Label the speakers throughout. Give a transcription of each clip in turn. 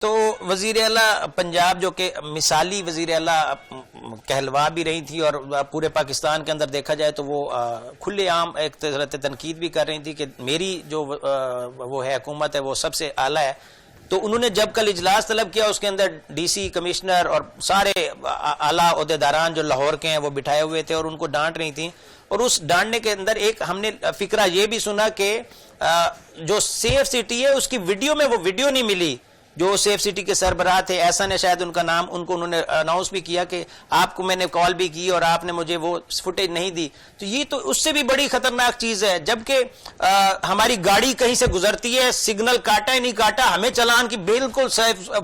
Speaker 1: تو وزیر اعلیٰ پنجاب جو کہ مثالی وزیر اعلیٰ کہلوا بھی رہی تھی اور پورے پاکستان کے اندر دیکھا جائے تو وہ کھلے عام ایک طرح تنقید بھی کر رہی تھی کہ میری جو وہ ہے حکومت ہے وہ سب سے اعلیٰ ہے. تو انہوں نے جب کل اجلاس طلب کیا اس کے اندر ڈی سی کمشنر اور سارے اعلیٰ عہدیداران جو لاہور کے ہیں وہ بٹھائے ہوئے تھے اور ان کو ڈانٹ رہی تھیں. اور اس ڈانٹنے کے اندر ایک ہم نے فکرہ یہ بھی سنا کہ جو سیف سٹی ہے اس کی ویڈیو میں وہ ویڈیو نہیں ملی. جو سیف سٹی کے سربراہ تھے احسن ہے شاید ان کا نام, ان کو انہوں نے اناؤنس بھی کیا کہ آپ کو میں نے کال بھی کی اور آپ نے مجھے وہ فوٹیج نہیں دی. تو یہ تو اس سے بھی بڑی خطرناک چیز ہے. جبکہ ہماری گاڑی کہیں سے گزرتی ہے, سگنل کاٹا ہی نہیں کاٹا, ہمیں چلان کی بالکل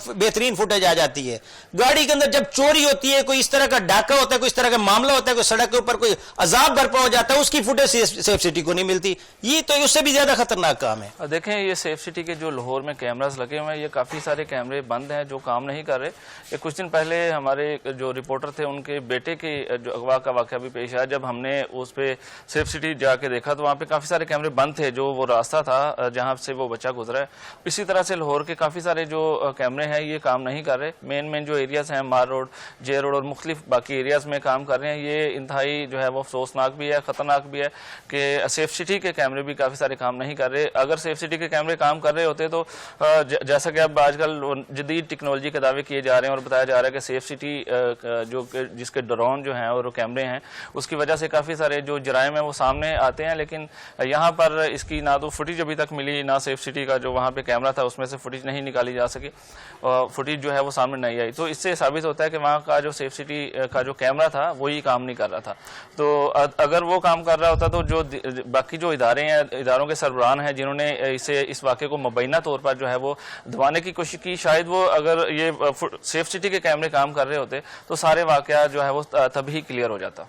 Speaker 1: بہترین فوٹیج آ جاتی ہے. گاڑی کے اندر جب چوری ہوتی ہے, کوئی اس طرح کا ڈاکہ ہوتا ہے, کوئی اس طرح کا معاملہ ہوتا ہے, کوئی سڑک کے اوپر کوئی عذاب برپا ہو جاتا ہے, اس کی فوٹیج سیف سٹی کو نہیں ملتی. یہ تو اس سے بھی زیادہ خطرناک کام ہے.
Speaker 2: دیکھیں یہ سیف سٹی کے جو لاہور میں کیمراز لگے ہوئے ہیں, یہ کافی سارے کیمرے بند ہیں جو کام نہیں کر رہے. یہ کچھ دن پہلے ہمارے جو رپورٹر تھے ان کے بیٹے کے جو اغوا کا واقعہ بھی پیش آیا. جب ہم نے اس پہ سیف سٹی جا کے دیکھا تو وہاں پہ کافی سارے کیمرے بند تھے, جو وہ راستہ تھا جہاں سے وہ بچہ گزرا ہے. اسی طرح سے لاہور کے کافی سارے جو کیمرے ہیں یہ کام نہیں کر رہے. مین جو ایریاز ہیں مار روڈ, جے روڈ اور مختلف باقی ایریاز میں کام کر رہے ہیں. یہ انتہائی جو ہے وہ افسوسناک بھی ہے, خطرناک بھی ہے کہ سیف سٹی کے کیمرے بھی کافی سارے کام نہیں کر رہے. اگر سیف سٹی کے کیمرے کام کر رہے ہوتے تو جیسا کہ اب آج کل جدید ٹیکنالوجی کے دعوے کیے جا رہے ہیں اور بتایا جا رہا ہے کہ سیف سٹی جس کے ڈرون جو ہیں اور کیمرے ہیں اس کی وجہ سے کافی سارے جو جرائم ہیں وہ سامنے آتے ہیں. لیکن یہاں پر اس کی نہ تو فوٹیج ابھی تک ملی, نہ سیف سٹی کا جو وہاں پہ کیمرہ تھا اس میں سے فوٹیج نہیں نکالی جا سکی, فوٹیج جو ہے وہ سامنے نہیں آئی. تو اس سے ثابت ہوتا ہے کہ وہاں کا جو سیف سٹی کا جو کیمرہ تھا وہی کام نہیں کر رہا تھا. تو اگر وہ کام کر رہا ہوتا تو جو باقی جو ادارے ہیں, اداروں کے سربراہان ہیں جنہوں نے اس واقعے کو مبینہ طور پر جو ہے وہ دبانے کی کوشش کی, شاید وہ اگر یہ سیف سٹی کے کیمرے کام کر رہے ہوتے تو سارے واقعات جو ہے وہ تبھی کلیئر ہو جاتا.